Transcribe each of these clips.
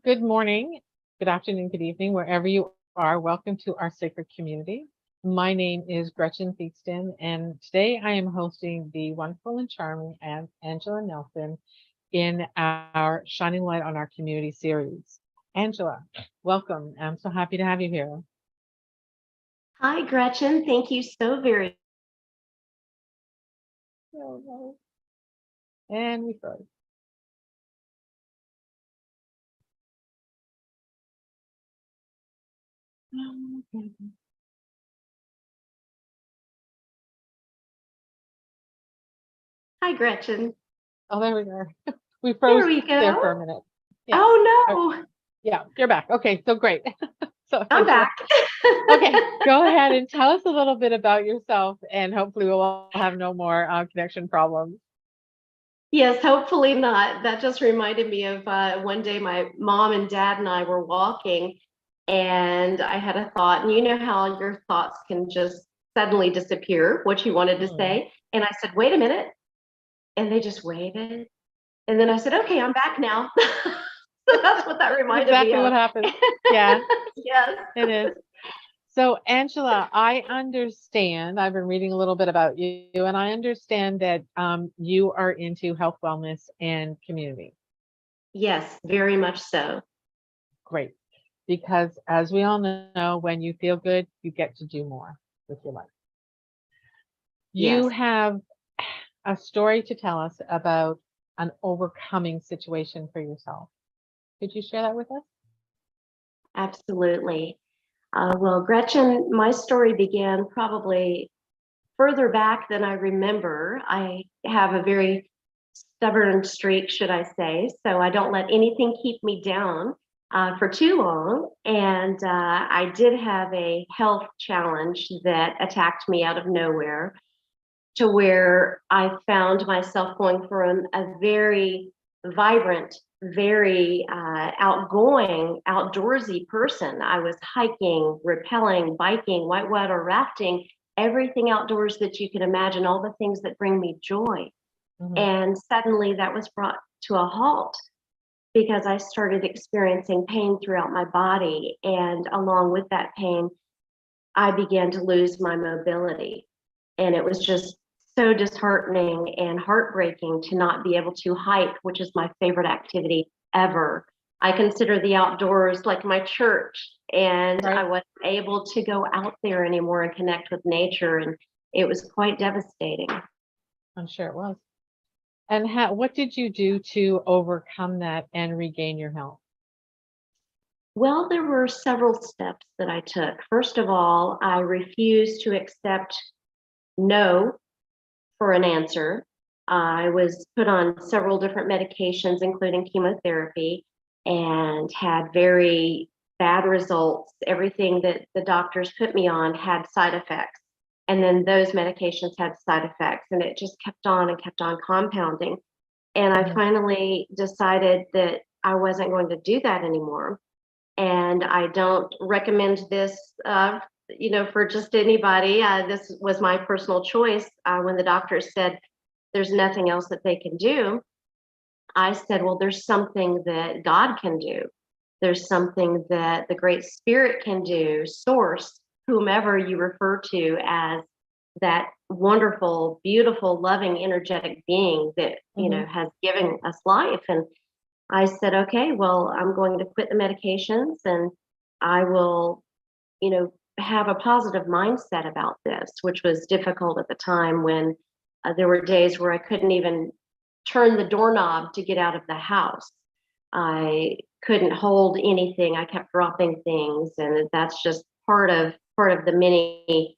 Good morning, good afternoon, good evening, wherever you are. Welcome to our sacred community. My name is Gretchen Theakston, and today I am hosting the wonderful and charming Angela Nelson in our Shining Light on Our Community series. Angela, welcome. I'm so happy to have you here. Hi, Gretchen. Thank you so very Oh, no. And we froze. Hi, Gretchen. Oh, there we go. We There froze we there for go. a minute. Yeah. Oh Uh, no, Yeah, you're back. Okay, so great. So, I'm Angela, back. okay, go ahead and tell us a little bit about yourself, and hopefully we'll have no more connection problems. Yes, hopefully not. That just reminded me of one day my mom and dad and I were walking, and I had a thought, and you know how your thoughts can just suddenly disappear, what you wanted to Mm, say. And I said, wait a minute. And they just waited. And then I said, okay, I'm back now. So that's what that that's reminded me exactly what of. happens. Yeah, Yes. it is. So, Angela, I understand, I've been reading a little bit about you, and I understand that you are into health, wellness, and community. Yes, very much so. Great. Because as we all know, when you feel good, you get to do more with your life. You Yes. have a story to tell us about an overcoming situation for yourself. Could you share that with us? Absolutely. Well, Gretchen, my story began probably further back than I remember. I have a very stubborn streak, should I say, so I don't let anything keep me down for too long. And I did have a health challenge that attacked me out of nowhere to where I found myself going from a very vibrant, very outgoing, outdoorsy person. I was hiking, rappelling, biking, whitewater rafting, everything outdoors that you can imagine, all the things that bring me joy. Hmm. And suddenly that was brought to a halt because I started experiencing pain throughout my body. And along with that pain, I began to lose my mobility. And it was just so disheartening and heartbreaking to not be able to hike, which is my favorite activity ever. I consider the outdoors like my church, and I Right? wasn't able to go out there anymore and connect with nature. And it was quite devastating. I'm sure it was. And what did you do to overcome that and regain your health? Well, there were several steps that I took. First of all, I refused to accept no for an answer. I was put on several different medications, including chemotherapy, and had very bad results. Everything that the doctors put me on had side effects. And then those medications had side effects, and it just kept on and kept on compounding. And I Hmm. finally decided that I wasn't going to do that anymore. And I don't recommend this, for just anybody. This was my personal choice. When the doctor said there's nothing else that they can do, I said, well, there's something that God can do. There's something that the Great Spirit can do, source, whomever you refer to as that wonderful, beautiful, loving, energetic being that, Hmm. has given us life. And I said, okay, well, I'm going to quit the medications and I will, have a positive mindset about this, which was difficult at the time when there were days where I couldn't even turn the doorknob to get out of the house. I couldn't hold anything. I kept dropping things, and that's just part of the many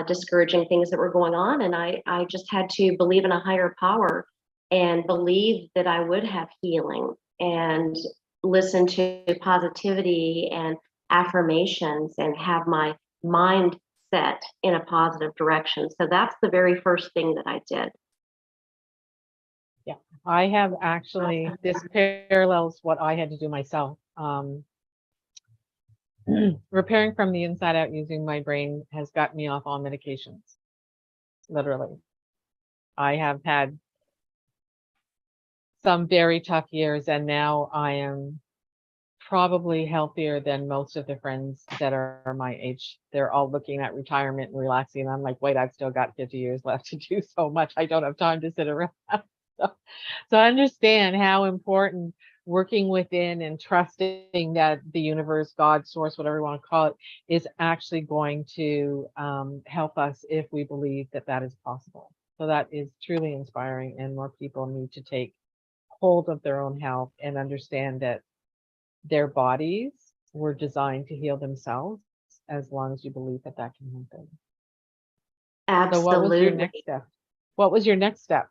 discouraging things that were going on. And I just had to believe in a higher power and believe that I would have healing and listen to positivity and affirmations and have my mind set in a positive direction. So that's the very first thing that I did. Yeah. I have actually, this parallels what I had to do myself. Repairing from the inside out using my brain has got me off all medications, literally. I have had some very tough years, and now I am probably healthier than most of the friends that are my age. They're all looking at retirement and relaxing. And I'm like, wait, I've still got 50 years left to do so much. I don't have time to sit around. So, so I understand how important working within and trusting that the universe, God, source, whatever you want to call it, is actually going to help us if we believe that that is possible. So that is truly inspiring, and more people need to take hold of their own health and understand that their bodies were designed to heal themselves as long as you believe that that can happen. So what was your next Absolutely. step? What was your next step?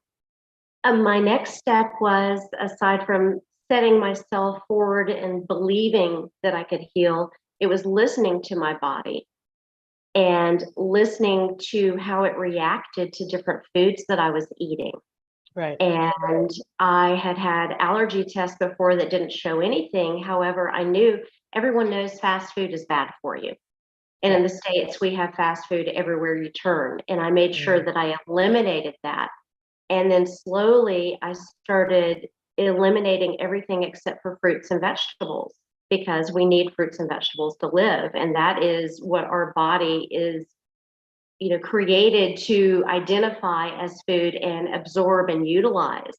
My next step was, aside from setting myself forward and believing that I could heal, it was listening to my body and listening to how it reacted to different foods that I was eating. Right. And I had had allergy tests before that didn't show anything. However, I knew everyone knows fast food is bad for you. And in Yeah. the States, we have fast food everywhere you turn. And I made sure Mm, that I eliminated that. And then slowly I started eliminating everything except for fruits and vegetables, because we need fruits and vegetables to live. And that is what our body is, created to identify as food and absorb and utilize.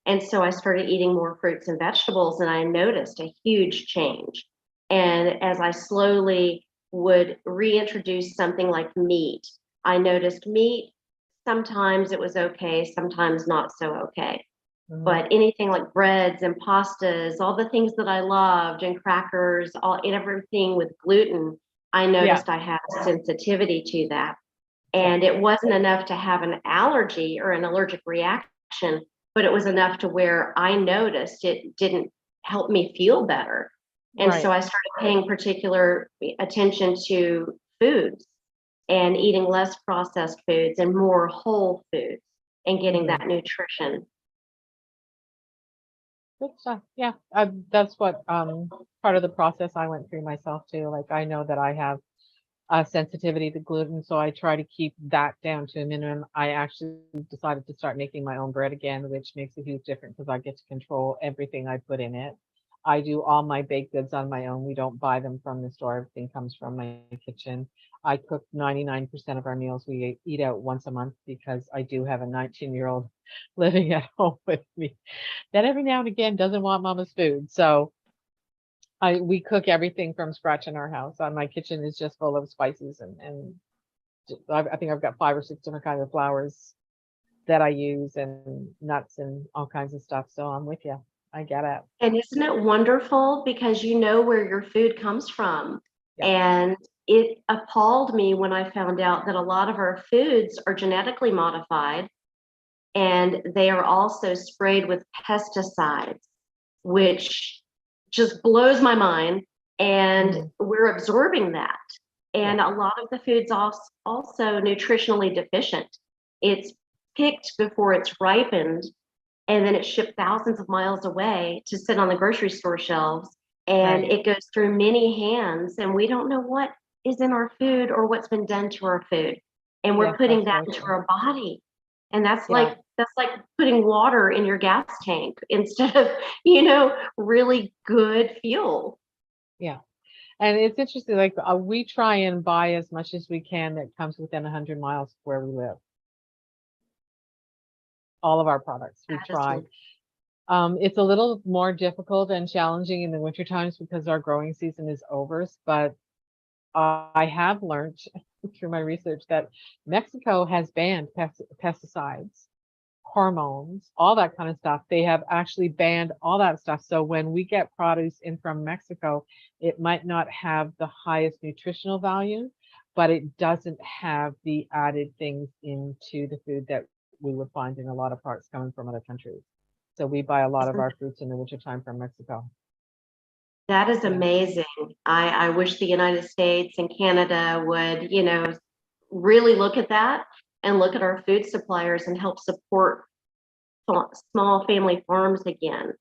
And so I started eating more fruits and vegetables, and I noticed a huge change. And as I slowly would reintroduce something like meat, I noticed meat, sometimes it was okay, sometimes not so okay. mhm. But anything like breads and pastas, all the things that I loved, and crackers, all and everything with gluten, I Yeah. noticed I had a sensitivity to that. Yeah. And it wasn't enough to have an allergy or an allergic reaction, but it was enough to where I noticed it didn't help me feel better. And so Right. I started paying particular attention to foods and eating less processed foods and more whole foods and getting Hmm. that nutrition. Good stuff. Yeah. That's what part of the process I went through myself too. Like I know that I have sensitivity to gluten, so I try to keep that down to a minimum. I actually decided to start making my own bread again, which makes a huge difference because I get to control everything I put in it. I do all my baked goods on my own. We don't buy them from the store. Everything comes from my kitchen. I cook 99% of our meals. We eat out once a month because I do have a 19-year-old living at home with me that every now and again doesn't want mama's food. So we cook everything from scratch in our house. My kitchen is just full of spices I think I've got 5 or 6 different kinds of flours that I use and nuts and all kinds of stuff. So I'm with you. I get it. And isn't it wonderful, because you know where your food comes from? Yeah. And it appalled me when I found out that a lot of our foods are genetically modified, and they are also sprayed with pesticides, which just blows my mind. And Mhm. we're absorbing that. Yeah. And a lot of the food's also nutritionally deficient. It's picked before it's ripened, and then it's shipped thousands of miles away to sit on the grocery store shelves. And Right. it goes through many hands, and we don't know what is in our food or what's been done to our food. And we're Yes, putting that's that very into true. our body. And Yeah. that's like putting water in your gas tank instead of, really good fuel. Yeah. And it's interesting, like we try and buy as much as we can that comes within 100 miles of where we live. All of our products, we That is try. It's a little more difficult and challenging in the winter times because our growing season is over, but I have learned through my research that Mexico has banned pesticides, hormones, all that kind of stuff. They have actually banned all that stuff. So when we get produce in from Mexico, it might not have the highest nutritional value, but it doesn't have the added things into the food that we would find in a lot of parts coming from other countries. So we buy a lot of our fruits in the wintertime from Mexico. That is Yeah. amazing. I wish the United States and Canada would, really look at that and look at our food suppliers and help support small family farms again.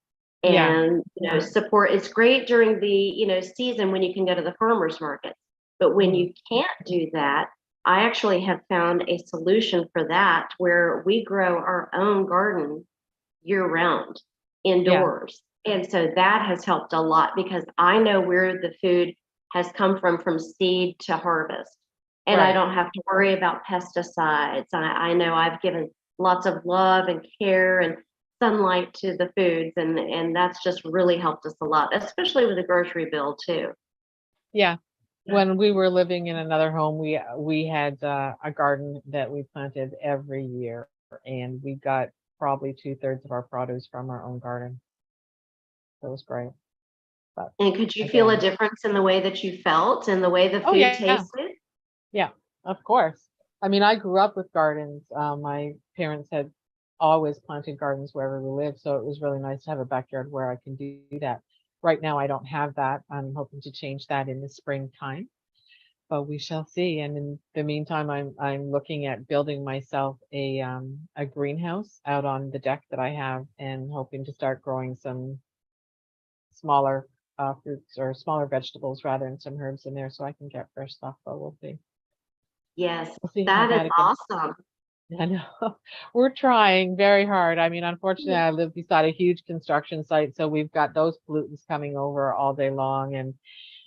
Yeah. And, support. It's great during the, season when you can go to the farmers market. But when Mhm. you can't do that, I actually have found a solution for that, where we grow our own garden year round Yeah. indoors. And so that has helped a lot because I know where the food has come from seed to harvest. And I Right. don't have to worry about pesticides. I know I've given lots of love and care and sunlight to the foods, and that's just really helped us a lot, especially with the grocery bill too. Yeah. When we were living in another home, we had a garden that we planted every year, and we got probably 2/3 of our produce from our own garden. It was great. But And could you feel a again, difference in the way that you felt and the way the oh food yeah, tasted? yeah, of course. I mean, I grew up with gardens. My parents had always planted gardens wherever we lived, so it was really nice to have a backyard where I can do that. Right now, I don't have that. I'm hoping to change that in the springtime, but we shall see. And in the meantime, I'm looking at building myself a greenhouse out on the deck that I have, and hoping to start growing some smaller fruits or smaller vegetables rather, and some herbs in there so I can get fresh stuff. But we'll see. Yes, We'll see how that is bad it gets. awesome. I know. We're trying very hard. I mean, unfortunately, I live beside a huge construction site, so we've got those pollutants coming over all day long, and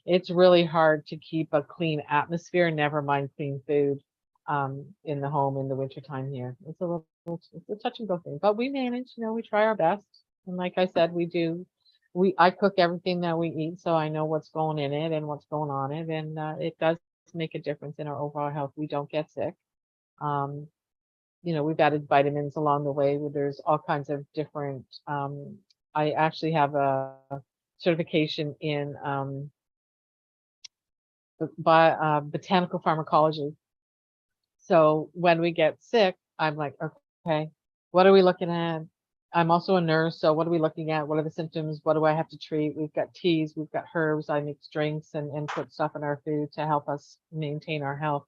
it's really hard to keep a clean atmosphere, never mind clean food, in the home in the wintertime here. It's a touch and go thing, but we manage, we try our best. And like I said, I cook everything that we eat, so I know what's going in it and what's going on it, and it does make a difference in our overall health. We don't get sick. Um, we've added vitamins along the way where there's all kinds of different, I actually have a certification in botanical pharmacology. So when we get sick, I'm like, okay, what are we looking at? I'm also a nurse, so what are we looking at? What are the symptoms? What do I have to treat? We've got teas, we've got herbs. I mix drinks and put stuff in our food to help us maintain our health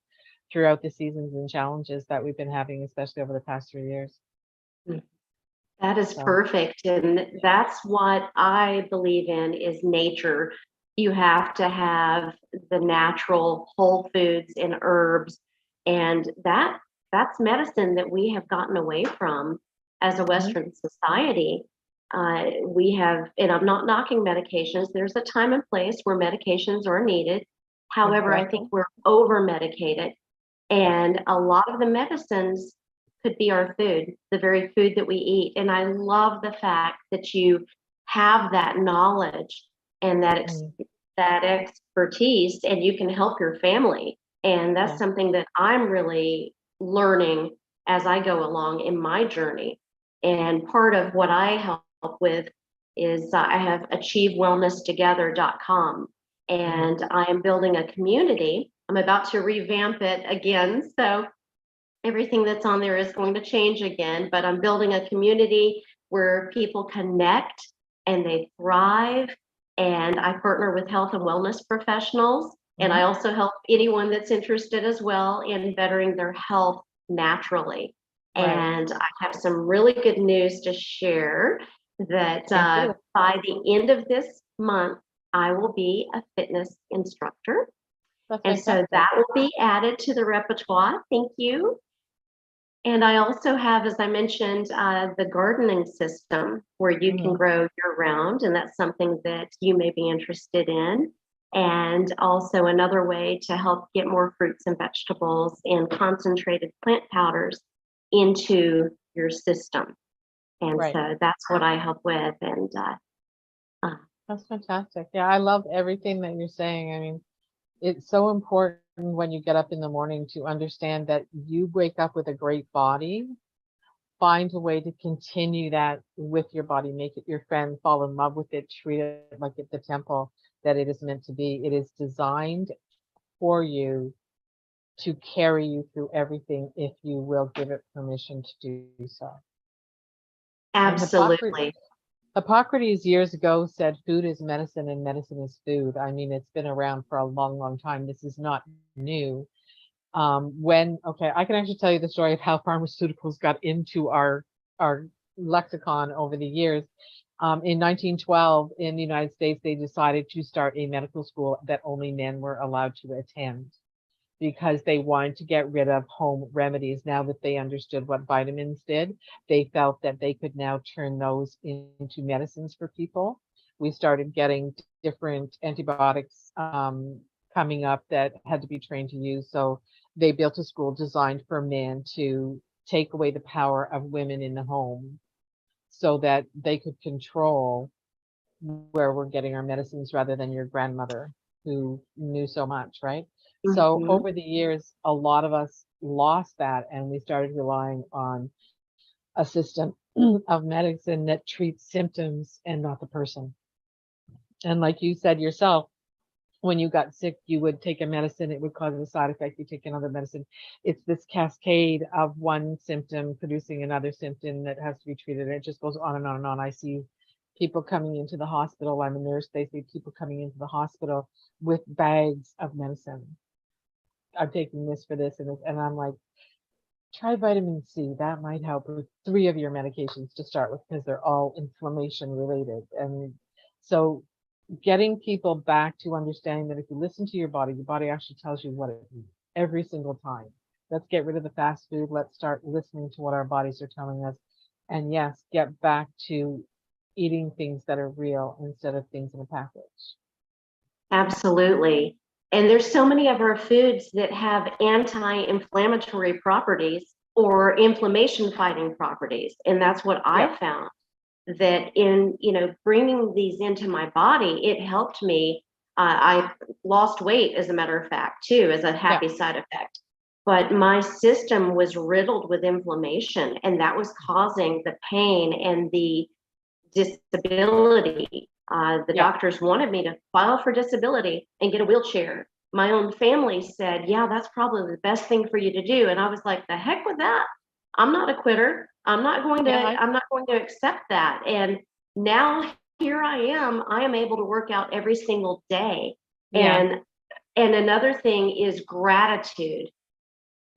throughout the seasons and challenges that we've been having, especially over the past 3 years. That is So, perfect. And that's what I believe in is nature. You have to have the natural whole foods and herbs. And that's medicine that we have gotten away from as a mhm, Western society. We have, and I'm not knocking medications. There's a time and place where medications are needed. However, I think exactly. we're over medicated. And a lot of the medicines could be our food, the very food that we eat. And I love the fact that you have that knowledge and Mm, that expertise, and you can help your family. And that's yeah. something that I'm really learning as I go along in my journey. And part of what I help with is I have achievewellnesstogether.com, Mhm. and I am building a community. I'm about to revamp it again. So everything that's on there is going to change again, but I'm building a community where people connect and they thrive. And I partner with health and wellness professionals. And I Mhm. also help anyone that's interested as well in bettering their health naturally. Right. And I have some really good news to share that Thank you. by the end of this month, I will be a fitness instructor. That's And so fantastic. that will be added to the repertoire. Thank you. And I also have, as I mentioned, the gardening system where you can Mhm. grow year round, and that's something that you may be interested in. And also another way to help get more fruits and vegetables and concentrated plant powders into your system. And Right. so that's what I help with. And uh, That's fantastic. Yeah, I love everything that you're saying. I mean, it's so important when you get up in the morning to understand that you wake up with a great body. Find a way to continue that with your body, make it your friend, fall in love with it, treat it like it's the temple that it is meant to be. It is designed for you to carry you through everything if you will give it permission to do so. And absolutely. Hippocrates years ago said food is medicine and medicine is food. I mean, it's been around for a long, long time. This is not new. Okay, I can actually tell you the story of how pharmaceuticals got into our lexicon over the years. In 1912, in the United States, they decided to start a medical school that only men were allowed to attend. because they wanted to get rid of home remedies. Now that they understood what vitamins did, they felt that they could now turn those into medicines for people. We started getting different antibiotics coming up that had to be trained to use. So they built a school designed for men to take away the power of women in the home so that they could control where we're getting our medicines rather than your grandmother who knew so much, right? So Mhm. over the years, a lot of us lost that and we started relying on a system of medicine that treats symptoms and not the person. And like you said yourself, when you got sick, you would take a medicine, it would cause a side effect, you take another medicine. It's this cascade of one symptom producing another symptom that has to be treated. It just goes on and on and on. I see people coming into the hospital. I'm a nurse. They see people coming into the hospital with bags of medicine. I'm taking this for this and this. And I'm like, try vitamin C. That might help with three of your medications to start with because they're all inflammation related. And so getting people back to understanding that if you listen to your body actually tells you what it needs every single time. Let's get rid of the fast food. Let's start listening to what our bodies are telling us. And yes, get back to eating things that are real instead of things in a package. Absolutely. And there's so many of our foods that have anti-inflammatory properties or inflammation fighting properties. And that's what Yeah. I found, that in, bringing these into my body, it helped me. I lost weight, as a matter of fact, too, as a Yeah. happy side effect. But my system was riddled with inflammation, and that was causing the pain and the disability. The Yeah. doctors wanted me to file for disability and get a wheelchair. My own family said, yeah, that's probably the best thing for you to do. And I was like, the heck with that. I'm not a quitter. Yeah. I, I'm not going to accept that. And now here I am able to work out every single day. yeah. And another thing is gratitude.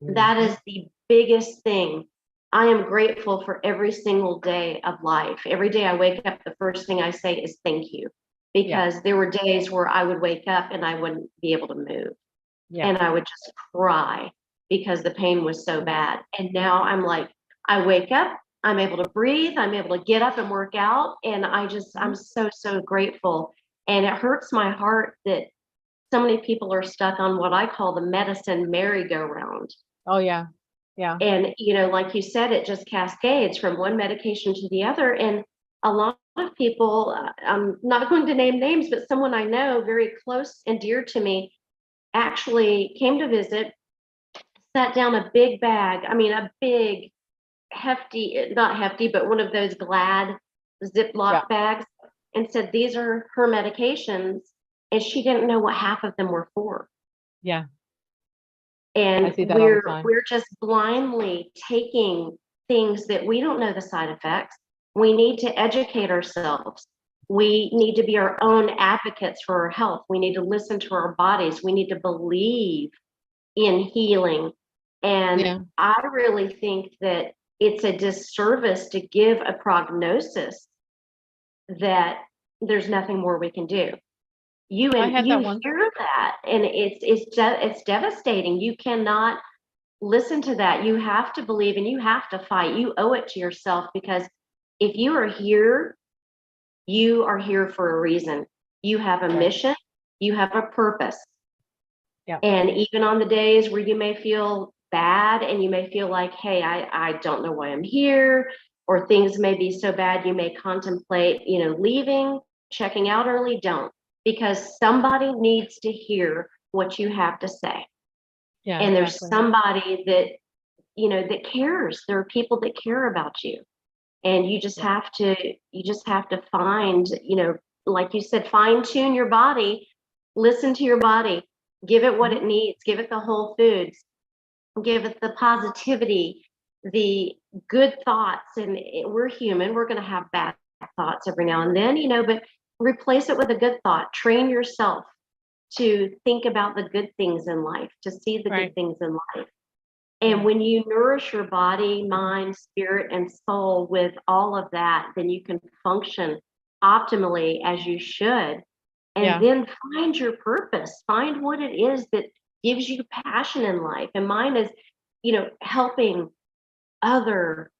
That Mhm. is the biggest thing. I am grateful for every single day of life. Every day I wake up, the first thing I say is thank you. Yeah. Because there were days where I would wake up and I wouldn't be able to move. Yeah. And I would just cry because the pain was so Yeah. bad. And now I'm like, I wake up, I'm able to breathe, I'm able to get up and work out. And I'm Mhm. so, so grateful. And it hurts my heart that so many people are stuck on what I call the medicine merry-go-round. Oh, yeah. Yeah. And, like you said, it just cascades from one medication to the other. And a lot of people, I'm not going to name names, but someone I know very close and dear to me actually came to visit, sat down a big bag, I mean, a big, hefty, not hefty, but one of those Glad Yeah. Ziploc bags, and said, these are her medications. And she didn't know what half of them were for. Yeah. I And see that all the we're time. we're just blindly taking things that we don't know the side effects. We need to educate ourselves. We need to be our own advocates for our health. We need to listen to our bodies. We need to believe in healing. And Yeah. I really think that it's a disservice to give a prognosis that there's nothing more we can do. you I and had you that once. hear that, and it's devastating. You cannot listen to that. You have to believe and you have to fight. You owe it to yourself, because if you are here for a reason. You have a Right. mission, you have a purpose. Yeah. And even on the days where you may feel bad and you may feel like, hey, I don't know why I'm here, or things may be so bad, you may contemplate, leaving, checking out early, don't, because somebody needs to hear what you have to say. Yeah, And there's exactly. somebody that cares. There are people that care about you. And Yeah. you just have to find, like you said, fine tune your body, listen to your body, give it what Mhm. it needs, give it the whole foods, give it the positivity, the good thoughts. And we're human, we're going to have bad thoughts every now and then, but replace it with a good thought. Train yourself to think about the good things in life, to see the good Right. things in life. And Yeah. when you nourish your body, mind, spirit, and soul with all of that, then you can function optimally as you should. And Yeah. then find your purpose, find what it is that gives you passion in life. And mine is, helping other,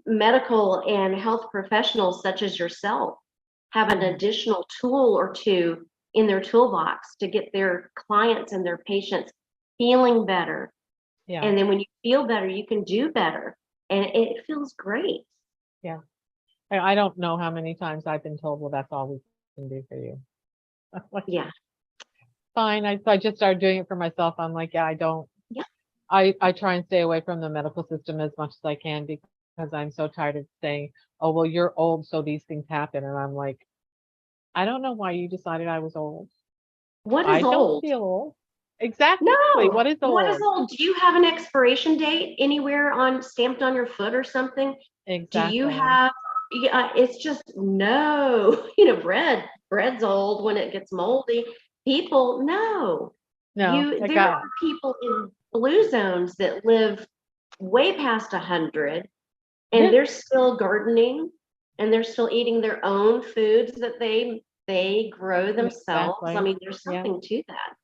medical and health professionals such as yourself have an Mhm. additional tool or two in their toolbox to get their clients and their patients feeling better. Yeah. And then when you feel better, you can do better. And it feels great. Yeah. I don't know how many times I've been told, well, that's all we can do for you. I'm like, Yeah. fine. So I just started doing it for myself. I'm like, yeah, I don't, Yeah. I try and stay away from the medical system as much as I can because I'm so tired of saying, oh, well, you're old, so these things happen. And I'm like, I don't know why you decided I was old. What I is don't old? feel old. Exactly. No. What is What is old? old? Do you have an expiration date anywhere on stamped on your foot or something? Do you Exactly. have, yeah, it's just no, bread's old when it gets moldy. People, no. No, I There got, are people in blue zones that live way past 100 and yeah, they're still gardening and they're still eating their own foods that they grow themselves. I exactly. mean, there's Yeah. something to that.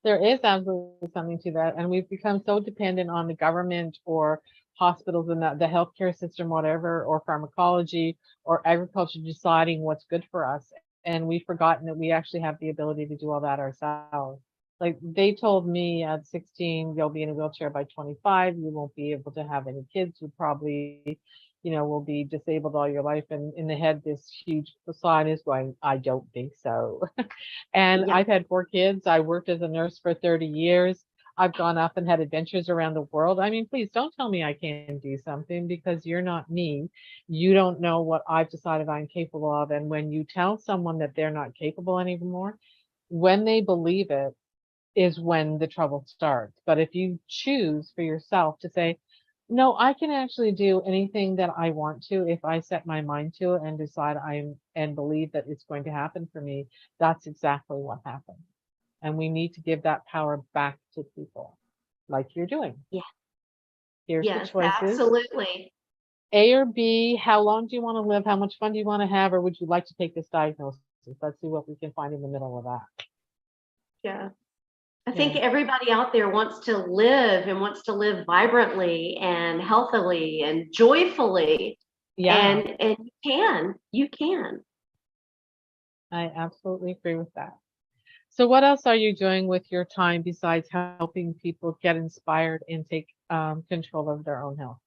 There is absolutely something to that, and we've become so dependent on the government or hospitals and the healthcare system, whatever, or pharmacology or agriculture deciding what's good for us, and we've forgotten that we actually have the ability to do all that ourselves. Like they told me at 16, you'll be in a wheelchair by 25, you won't be able to have any kids, you probably, will be disabled all your life. And in the head, this huge sign is going, I don't think so. And Yeah. I've had 4 kids. I worked as a nurse for 30 years. I've gone off and had adventures around the world. I mean, please don't tell me I can't do something because you're not me. You don't know what I've decided I'm capable of. And when you tell someone that they're not capable anymore, when they believe it is when the trouble starts. But if you choose for yourself to say, no, I can actually do anything that I want to if I set my mind to it and decide I'm and believe that it's going to happen for me, that's exactly what happens. And we need to give that power back to people like you're doing. Yeah. Here's the Yes, choices. absolutely. A or B, how long do you want to live? How much fun do you want to have? Or would you like to take this diagnosis? Let's see what we can find in the middle of that. Yeah. I think Yeah. everybody out there wants to live and wants to live vibrantly and healthily and joyfully. Yeah, And you can. I absolutely agree with that. So what else are you doing with your time besides helping people get inspired and take control of their own health?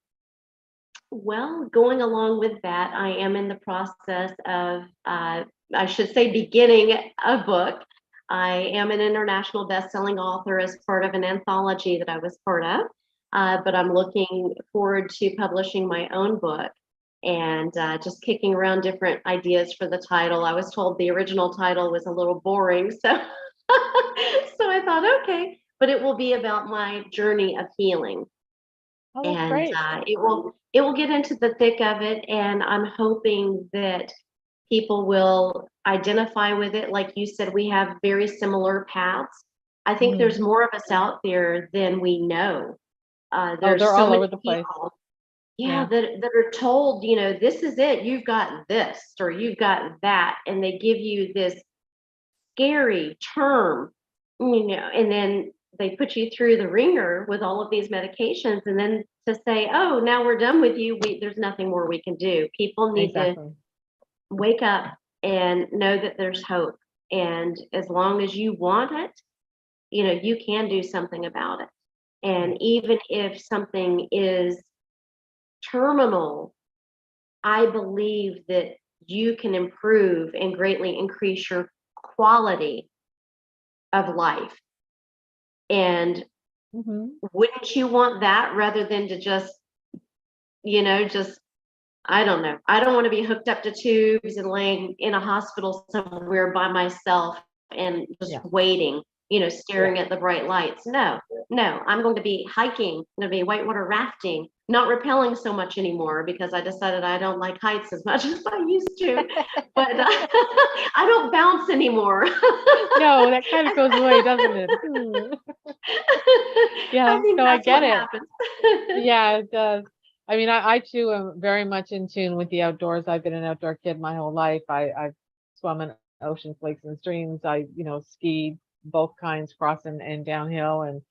Well, going along with that, I am in the process of, I should say, beginning a book. I am an international best-selling author as part of an anthology that I was part of, but I'm looking forward to publishing my own book and just kicking around different ideas for the title. I was told the original title was a little boring, so so I thought, okay, but it will be about my journey of healing Oh, that's and great. it will get into the thick of it, and I'm hoping that people will identify with it. Like you said, we have very similar paths. I think Mhm. there's more of us out there than we know. Oh, There's they're so all many over the place. people, yeah, Yeah, that are told, this is it, you've got this or you've got that, and they give you this scary term, and then they put you through the ringer with all of these medications, and then to say, "Oh, now we're done with you. There's nothing more we can do." People need to exactly. wake up and know that there's hope, and as long as you want it, you can do something about it. Yeah. And even if something is terminal, I believe that you can improve and greatly increase your quality of life. And Mhm. wouldn't you want that rather than to just, I don't know. I don't want to be hooked up to tubes and laying in a hospital somewhere by myself and just Yeah. waiting, staring at the bright lights. No, no, I'm going to be hiking, I'm going to be whitewater rafting, not rappelling so much anymore because I decided I don't like heights as much as I used to. But I don't bounce anymore. No, that kind of goes away, doesn't it? Hmm. I Yeah, think no, I that's get what it. happens. Yeah, it does. I mean, I too am very much in tune with the outdoors. I've been an outdoor kid my whole life. I've swum in oceans, lakes, and streams. I skied, both kinds, cross and downhill and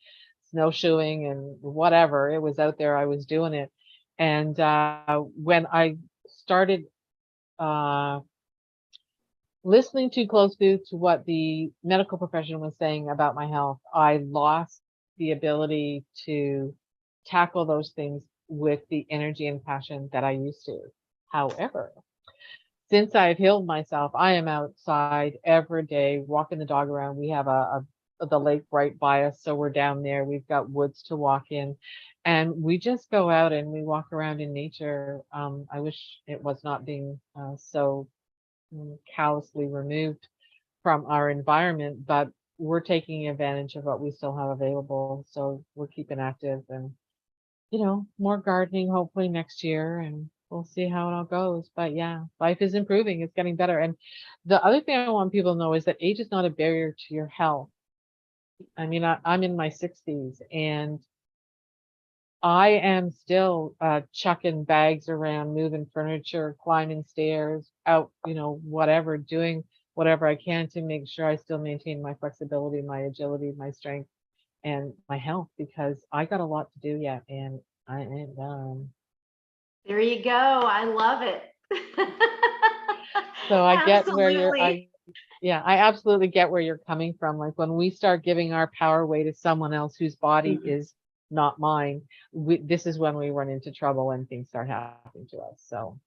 snowshoeing and whatever. It was out there. I was doing it. And when I started uh, listening too closely to what the medical profession was saying about my health, I lost the ability to tackle those things with the energy and passion that I used to. However, since I've healed myself, I am outside every day walking the dog around. We have the lake right by us, so we're down there. We've got woods to walk in, and we just go out and we walk around in nature. I wish it was not being so callously removed from our environment, but we're taking advantage of what we still have available. So we're keeping active and, more gardening hopefully next year and we'll see how it all goes. But yeah, life is improving. It's getting better. And the other thing I want people to know is that age is not a barrier to your health. I mean, I'm in my 60s and I am still chucking bags around, moving furniture, climbing stairs, out, whatever, doing whatever I can to make sure I still maintain my flexibility, my agility, my strength, and my health because I got a lot to do yet, and I ain't done. There you go. I love it. So I get where Absolutely. yeah, I absolutely get where you're coming from. Like when we start giving our power away to someone else whose body Mhm. is not mine, this is when we run into trouble and things start happening to us. So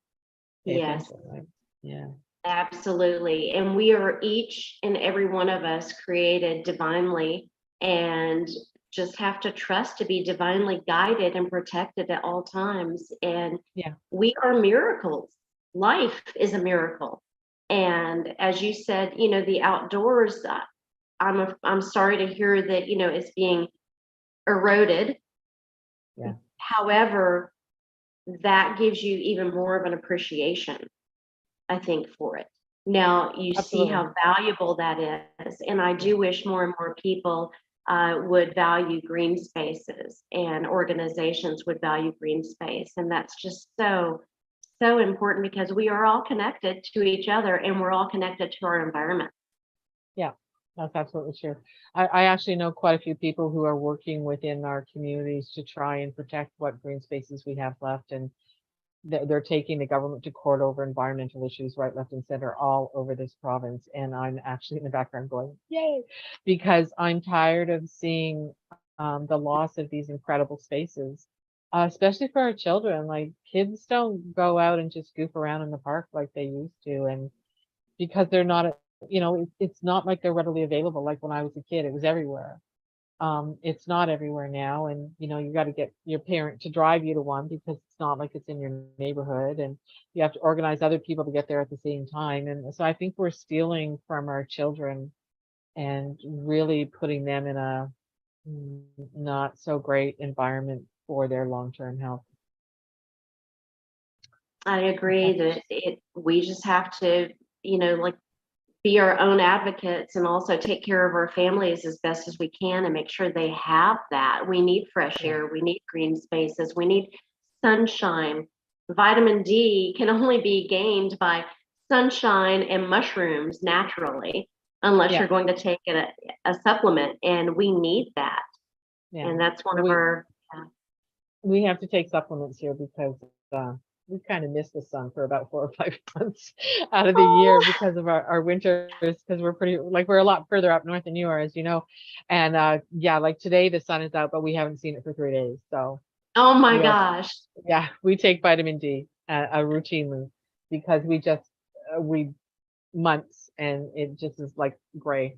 pay Yes, attention, right? Yeah. absolutely. And we are each and every one of us created divinely and just have to trust to be divinely guided and protected at all times. And Yeah. we are miracles. Life is a miracle. And as you said, the outdoors, I'm sorry to hear that, it's being eroded. Yeah. However, that gives you even more of an appreciation, I think, for it. Now you see Absolutely. how valuable that is. And I Yeah. do wish more and more people would value green spaces and organizations would value green space. And that's just so, so important because we are all connected to each other and we're all connected to our environment. Yeah. That's absolutely true. I actually know quite a few people who are working within our communities to try and protect what green spaces we have left. And they're taking the government to court over environmental issues right, left, and center all over this province. And I'm actually in the background going, yay, because I'm tired of seeing the loss of these incredible spaces, especially for our children. Like kids don't go out and just goof around in the park like they used to. And because they're not, it's not like they're readily available. Like when I was a kid, it was everywhere. It's not everywhere now, and you got to get your parent to drive you to one because it's not like it's in your neighborhood, and you have to organize other people to get there at the same time. And so I think we're stealing from our children and really putting them in a not so great environment for their long-term health. I Okay. agree that we just have to, like be our own advocates and also take care of our families as best as we can and make sure they have that. We need fresh Yeah. air, we need green spaces, we need sunshine. Vitamin D can only be gained by sunshine and mushrooms naturally, unless Yeah. you're going to take a supplement, and we need that. Yeah. And that's one of We our, we have to take supplements here because uh, we kind of miss the sun for about 4 or 5 months out of the year oh, because of our winters, because we're pretty like we're a lot further up north than you are, as you know. And yeah, like today the sun is out, but we haven't seen it for 3 days. So oh my we have, gosh. yeah, we take vitamin D routinely because we months and it just is like gray.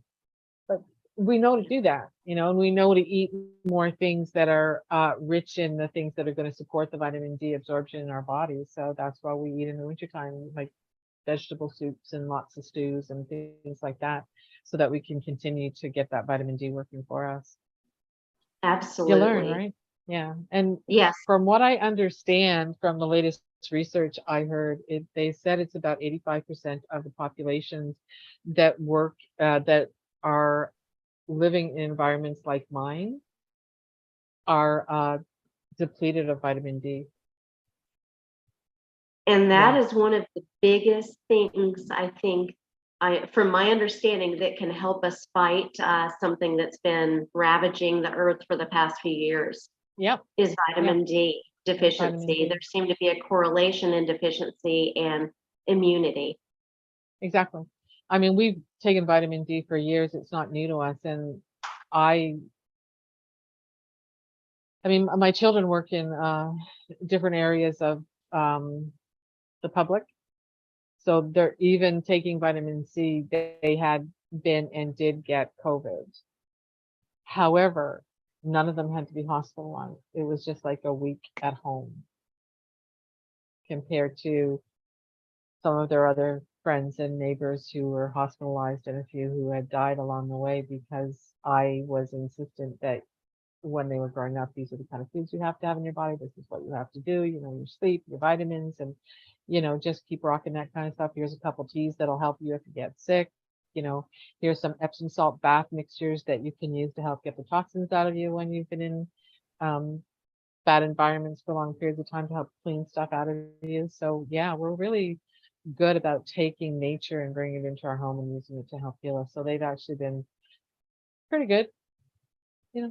But we know to do that, and we know to eat more things that are rich in the things that are going to support the vitamin D absorption in our bodies. So that's why we eat in the wintertime, like vegetable soups and lots of stews and things like that, so that we can continue to get that vitamin D working for us. You learn, Absolutely. right? Yeah. And Yes. from what I understand from the latest research I heard, they said it's about 85% of the populations that are living in environments like mine are depleted of vitamin D. And that Yeah. is one of the biggest things I think from my understanding, that can help us fight something that's been ravaging the earth for the past few years, Yep. is Yep. vitamin D Vitamin deficiency. D. There seemed to be a correlation in deficiency and immunity. Exactly. I mean, we've taken vitamin D for years. It's not new to us. And I, I mean, my children work in different areas of um, the public. So they're even taking vitamin C. They had been and did get COVID. However, none of them had to be hospitalized. It was just like a week at home compared to some of their other friends and neighbors who were hospitalized and a few who had died along the way because I was insistent that when they were growing up, these are the kind of foods you have to have in your body. This is what you have to do, your sleep, your vitamins, and, just keep rocking that kind of stuff. Here's a couple teas that'll help you if you get sick. Here's some Epsom salt bath mixtures that you can use to help get the toxins out of you when you've been in um, bad environments for long periods of time to help clean stuff out of you. So yeah, we're really good about taking nature and bringing it into our home and using it to help heal us. So they've actually been pretty good.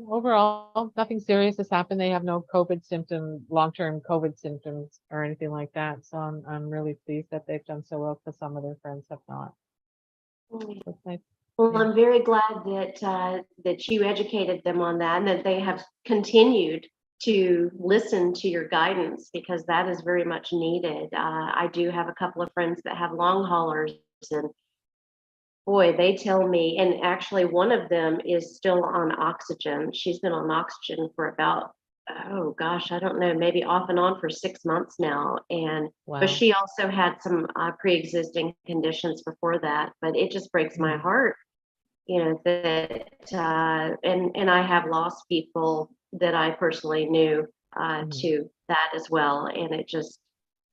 Overall, nothing serious has happened. They have no COVID symptom, long-term COVID symptoms or anything like that. So I'm really pleased that they've done so well because some of their friends have not. Mm. So it's nice. Well, Yeah. I'm very glad that you educated them on that, and that they have continued to listen to your guidance, because that is very much needed. I do have a couple of friends that have long haulers, and boy, they tell me, and actually one of them is still on oxygen. She's been on oxygen for about, oh gosh, I don't know, maybe off and on for 6 months now. But Wow. she also had some pre-existing conditions before that. But it just breaks my Mhm. heart, that and I have lost people that I personally knew Mhm. to that as well. And it just,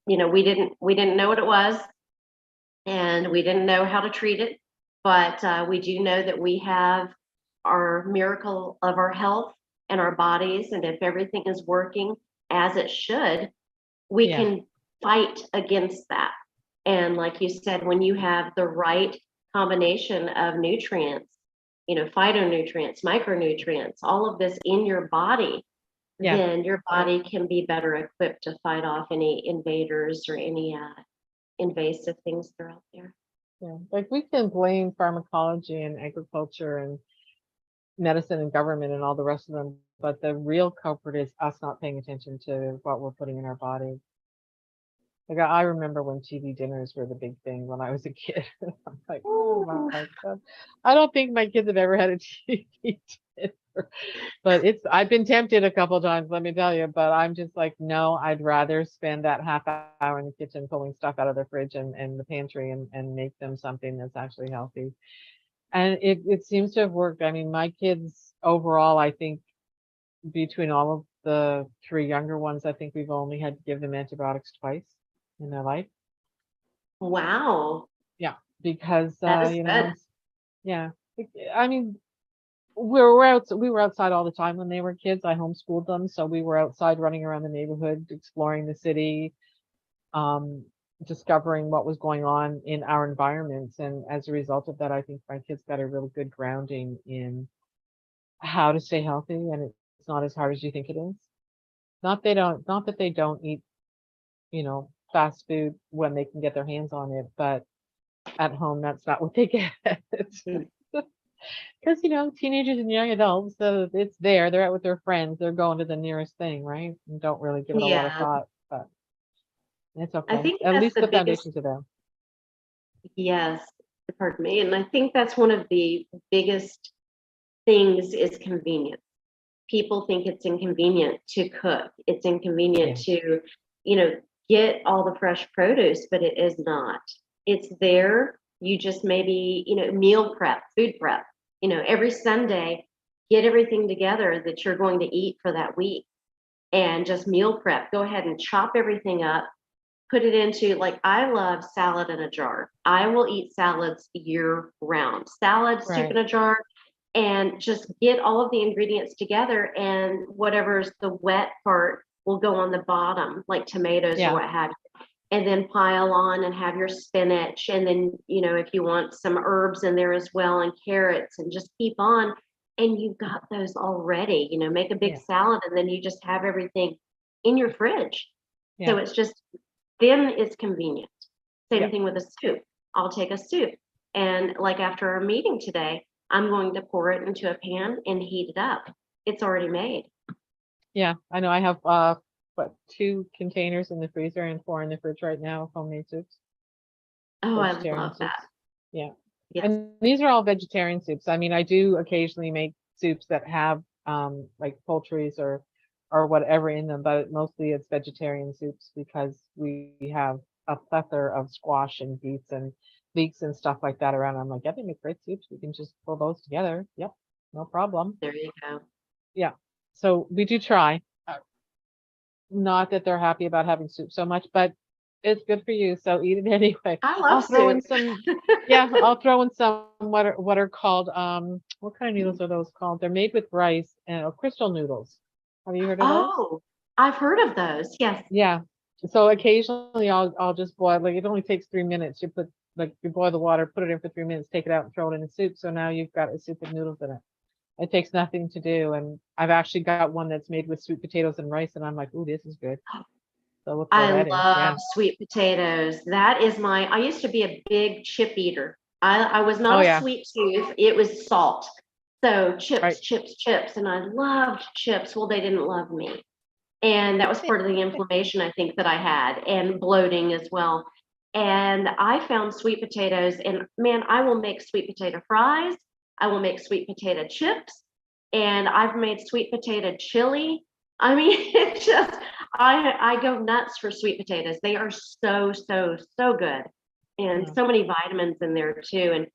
we didn't know what it was, and we didn't know how to treat it, but we do know that we have our miracle of our health and our bodies, and if everything is working as it should, we Yeah. can fight against that. And like you said, when you have the right combination of nutrients, phytonutrients, micronutrients, all of this in your body, Yeah. then your body can be better equipped to fight off any invaders or any invasive things that are out there. Yeah. Like we can blame pharmacology and agriculture and medicine and government and all the rest of them, but the real culprit is us not paying attention to what we're putting in our body. Like I remember when TV dinners were the big thing when I was a kid. I'm like, oh Ooh. my God. I don't think my kids have ever had a TV dinner. But I've been tempted a couple times, let me tell you, but I'm just like, no, I'd rather spend that half hour in the kitchen pulling stuff out of the fridge and the pantry and make them something that's actually healthy. And it seems to have worked. I mean, my kids overall, I think between all of the three younger ones, I think we've only had to give them antibiotics twice in their life. Wow, Yeah, because that is good. yeah. I mean, we were outside all the time when they were kids. I homeschooled them, so we were outside running around the neighborhood, exploring the city, um, discovering what was going on in our environments. And as a result of that, I think my kids got a really good grounding in how to stay healthy, and it's not as hard as you think it is. Not that they don't eat, fast food when they can get their hands on it, but at home, that's not what they get. Mm. Because, teenagers and young adults, so it's there. They're out with their friends. They're going to the nearest thing, right? And don't really give it a lot of Yeah, thought, but it's I okay. think At that's least the the biggest, foundations are there. yes, pardon me. And I think that's one of the biggest things is convenience. People think it's inconvenient to cook. It's inconvenient Yeah. to, you know, get all the fresh produce, but it is not. It's there. You just maybe, meal prep, food prep, every Sunday, get everything together that you're going to eat for that week, and just meal prep. Go ahead and chop everything up, put it into, like, I love salad in a jar. I will eat salads year round. Salad, soup in Right. a jar, and just get all of the ingredients together, and whatever's the wet part will go on the bottom, like tomatoes or Yeah. what have you. and then pile on and have your spinach. And then, if you want some herbs in there as well and carrots, and just keep on. And you've got those already, make a big Yeah. salad and then you just have everything in your fridge. So Yeah. it's just, then it's convenient. Same Yeah. thing with a soup. I'll take a soup, and like after our meeting today, I'm going to pour it into a pan and heat it up. It's already made. Yeah. I know I have what, 2 containers in the freezer and 4 in the fridge right now of homemade soups, Oh, I vegetarian love that. soups. Yeah. Yes, And these are all vegetarian soups. I mean, I do occasionally make soups that have like poultries or whatever in them, but mostly it's vegetarian soups because we have a plethora of squash and beets and leeks and stuff like that around. I'm like, yeah, they make great soups. We can just pull those together. Yep, no problem. there you go. Yeah. So we do try. Not that they're happy about having soup so much, but it's good for you, so eat it anyway. I love I'll throw in soup. some yeah, I'll throw in some what are called, what kind of noodles are those called? They're made with rice and crystal noodles. Have you heard of those? Oh, I've heard of those. Yes. Yeah. So occasionally I'll just boil, like it only takes 3 minutes. You put like you boil the water, put it in for 3 minutes, take it out and throw it in the soup. So now you've got a soup with noodles in it. It takes nothing to do. And I've actually got one that's made with sweet potatoes and rice, and I'm like, ooh, this is good. So we'll throw I that in. love Yeah. sweet potatoes. That is I used to be a big chip eater. I was Oh not a yeah. sweet tooth. It was salt. So Right. chips, chips, chips. And I loved chips. Well, they didn't love me. And that was part of the inflammation I think that I had, and bloating as well. And I found sweet potatoes, and man, I will make sweet potato fries. I will make sweet potato chips, and I've made sweet potato chili. I mean, it just, I go nuts for sweet potatoes. They are so, so, so good. And Yeah. so many vitamins in there too. And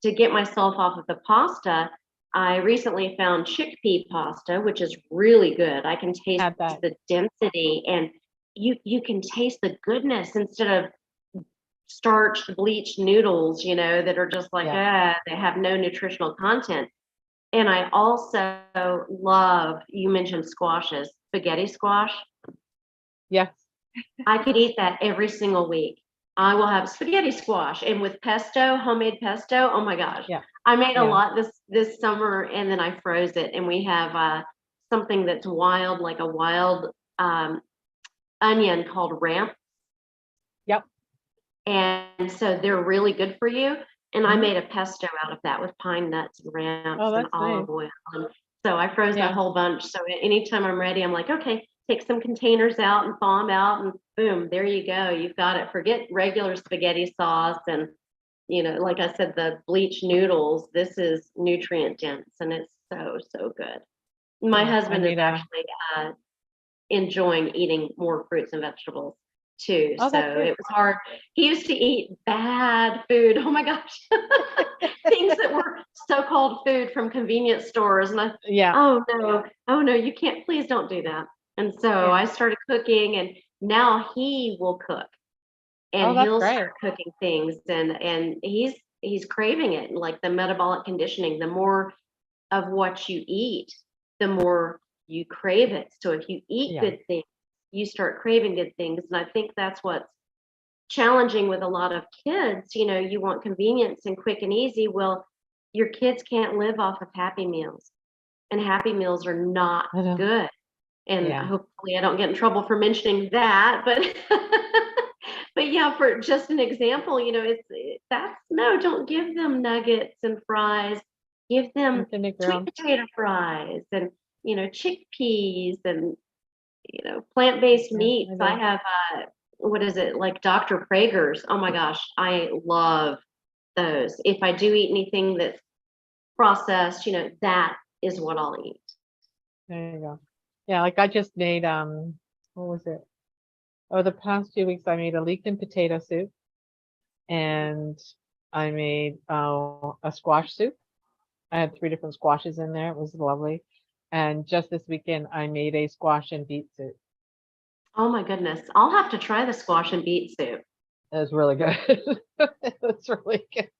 to get myself off of the pasta, I recently found chickpea pasta, which is really good. I can taste Had that. the density, and you can taste the goodness instead of starched bleached noodles, that are just like, Yeah. they have no nutritional content. And I also love, you mentioned squashes, spaghetti squash. Yes. I could eat that every single week. I will have spaghetti squash, and with pesto, homemade pesto. Oh my gosh. Yeah. I made a Yeah. lot this summer, and then I froze it, and we have something that's wild, like a wild onion called ramp. Yep. And so they're really good for you. And I Hmm. made a pesto out of that with pine nuts and ramps Oh, and that's nice. olive oil. And so I froze that Yeah. whole bunch. So anytime I'm ready, I'm like, okay, take some containers out and thaw them out, and boom, there you go. You've got it. Forget regular spaghetti sauce and, like I said, the bleached noodles. This is nutrient dense, and it's so, so good. My Yeah. I husband is made a actually enjoying eating more fruits and vegetables too. oh, So that's good. it was hard. He used to eat bad food. Oh my gosh. Things that were so-called food from convenience stores. And Yeah. oh no, you can't, please don't do that. And so Yeah. I started cooking, and now he will cook, Oh, and that's he'll start great. cooking things, and he's craving it. Like the metabolic conditioning, the more of what you eat, the more you crave it. So if you eat Yeah. good things, you start craving good things. And I think that's what's challenging with a lot of kids. You want convenience and quick and easy. Well, your kids can't live off of Happy Meals, and Happy Meals are not I know. good. And Yeah. hopefully I don't get in trouble for mentioning that, but but yeah, for just an example, that's no, don't give them nuggets and fries. Give them Something to make their sweet own. potato fries, and chickpeas, and plant-based Yeah. meats. I I do. have what is it, like Dr. Prager's? Oh my gosh, I love those. If I do eat anything that's processed, that is what I'll eat. There you go. Yeah. Like I just made what was it? Oh, the past 2 weeks I made a leeked and potato soup, and I made a squash soup. I had 3 different squashes in there. It was lovely. And just this weekend I made a squash and beet soup. Oh my goodness, I'll have to try the squash and beet soup. It was really good. It's really good.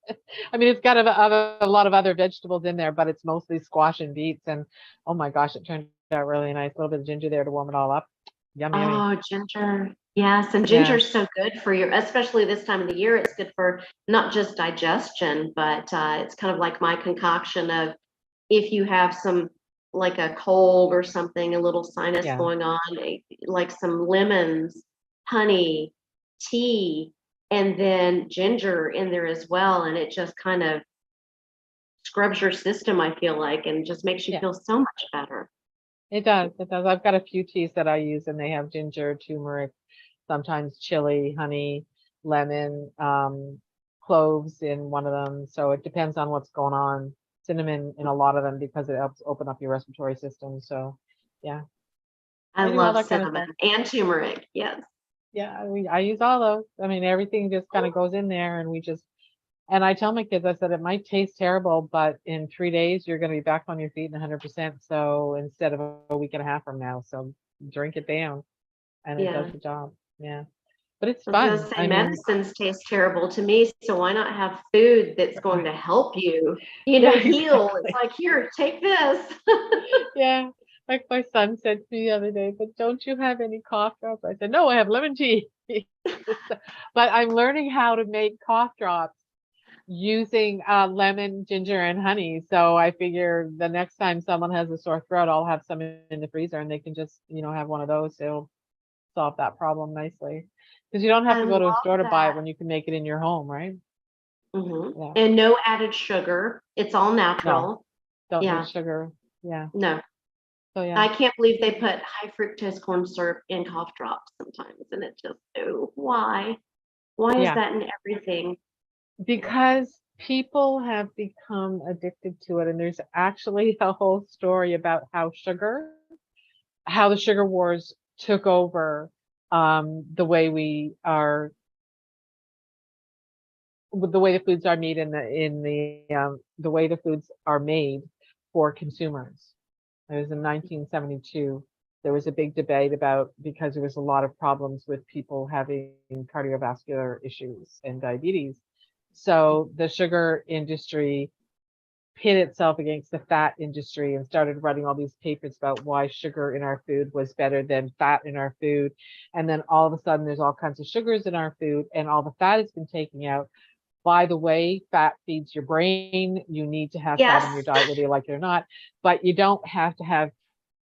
I mean, it's got a lot of other vegetables in there, but it's mostly squash and beets. And oh my gosh, it turned out really nice. A little bit of ginger there to warm it all up. Yummy, yummy. Oh, ginger. Yes, and Yeah, ginger's so good for your, especially this time of the year. It's good for not just digestion, but it's kind of like my concoction of if you have some like a cold or something, a little sinus yeah, going on, like some lemons, honey, tea, and then ginger in there as well, and it just kind of scrubs your system, I feel like, and just makes you yeah. feel so much better. It does. It does. I've got a few teas that I use, and they have ginger, turmeric, sometimes chili, honey, lemon, cloves in one of them. So it depends on what's going on. Cinnamon in a lot of them because it helps open up your respiratory system. So, yeah, I I do all love that kind of stuff. cinnamon and turmeric. Yes. Yeah, I use all those. I mean, everything just kind of goes in there, and we just and I tell my kids, I said it might taste terrible, but in 3 days you're going to be back on your feet and 100%. So instead of a week and a half from now, so drink it down, and it does Yeah. the job. Yeah, but it's I was gonna fun. say I mean, medicines taste terrible to me, so why not have food that's going to help you, yeah, heal? It's exactly. like, here, take this. Yeah, like my son said to me the other day, but don't you have any cough drops? I said, no, I have lemon tea. But I'm learning how to make cough drops using lemon, ginger, and honey. So I figure the next time someone has a sore throat, I'll have some in the freezer and they can just, have one of those. It'll solve that problem nicely. Because you don't have I to go to a love store to buy it that. when you can make it in your home, right? Yeah. And no added sugar. It's all No, natural. don't need Yeah. sugar. Yeah. No. So yeah. I can't believe they put high fructose corn syrup in cough drops sometimes, and it just, oh, why? Why is Yeah. that in everything? Because people have become addicted to it. And there's actually a whole story about how the sugar wars took over the way we are with the way the foods are made the way the foods are made for consumers. It was in 1972. There was a big debate about because there was a lot of problems with people having cardiovascular issues and diabetes. So the sugar industry pit itself against the fat industry and started writing all these papers about why sugar in our food was better than fat in our food. And then all of a sudden, there's all kinds of sugars in our food, and all the fat has been taken out. By the way, fat feeds your brain. You need to have fat in your Yes. diet, whether you like it or not, but you don't have to have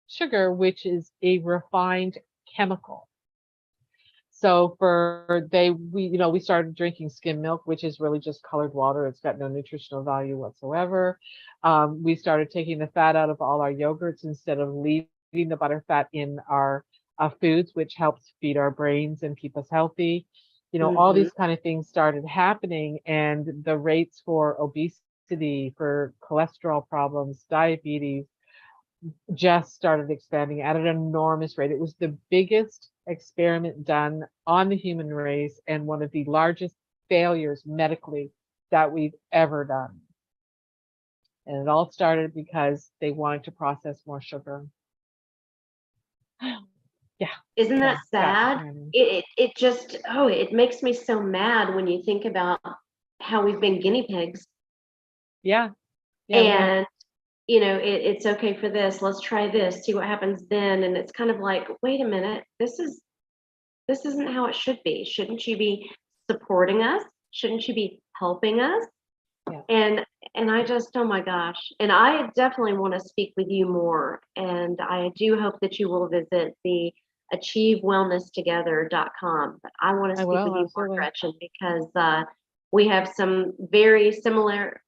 sugar, which is a refined chemical. So we started drinking skim milk, which is really just colored water. It's got no nutritional value whatsoever. We started taking the fat out of all our yogurts instead of leaving the butter fat in our foods, which helps feed our brains and keep us healthy. All Hmm. these kind of things started happening, and the rates for obesity, for cholesterol problems, diabetes, just started expanding at an enormous rate. It was the biggest experiment done on the human race and one of the largest failures medically that we've ever done. And it all started because they wanted to process more sugar. Yeah, Isn't that so that's what's sad? happening. It just, oh, it makes me so mad when you think about how we've been guinea pigs. Yeah, yeah, we have. And it's okay for this, let's try this, see what happens then. And it's kind of like, wait a minute, this isn't how it should be. Shouldn't you be supporting us? Shouldn't you be helping us? Yeah, And I just, oh my gosh. And I definitely want to speak with you more. And I do hope that you will visit the achievewellnesstogether.com. But I want to I speak with will, you more, absolutely. Gretchen, because we have some very similar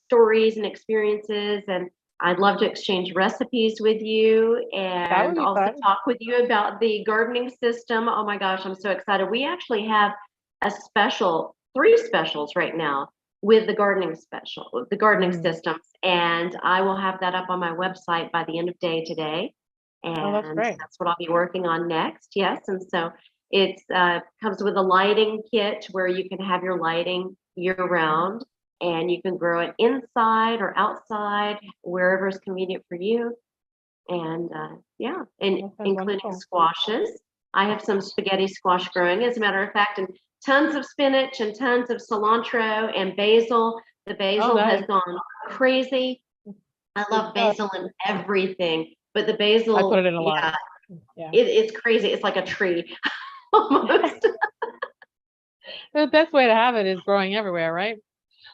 stories and experiences, and I'd love to exchange recipes with you That would and be also fun. talk with you about the gardening system. Oh my gosh, I'm so excited. We actually have three specials right now with the gardening Mm. systems, and I will have that up on my website by the end of day today. Oh, that's And great. that's what I'll be working on next. Yes, and so it comes with a lighting kit where you can have your lighting year round, and you can grow it inside or outside, wherever is convenient for you. And yeah, and That sounds including wonderful. squashes. I have some spaghetti squash growing, as a matter of fact, and tons of spinach and tons of cilantro and basil. The Oh, basil has nice. gone crazy. I Good love stuff. basil in everything, but the I put basil, it in a lot. yeah, Yeah. it's crazy. It's like a tree. almost. The best way to have it is growing everywhere, right?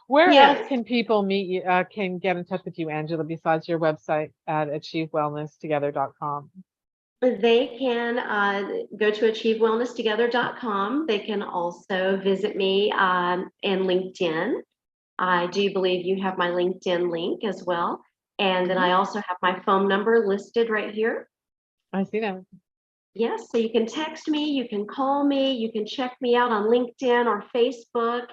Where else Yes, can people meet you, can get in touch with you, Angela, besides your website at achievewellnesstogether.com? they can go to achievewellnesstogether.com. They can also visit me in LinkedIn. I do believe you have my LinkedIn link as well. And then Mhm. I also have my phone number listed right here. I see that. Yes, so you can text me, you can call me, you can check me out on LinkedIn or Facebook,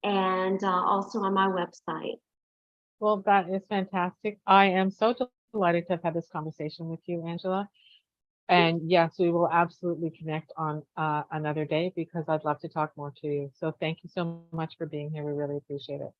and also on my website. Well, that is fantastic. I am so delighted to have had this conversation with you, Angela. And yes, we will absolutely connect on another day because I'd love to talk more to you. So thank you so much for being here. We really appreciate it.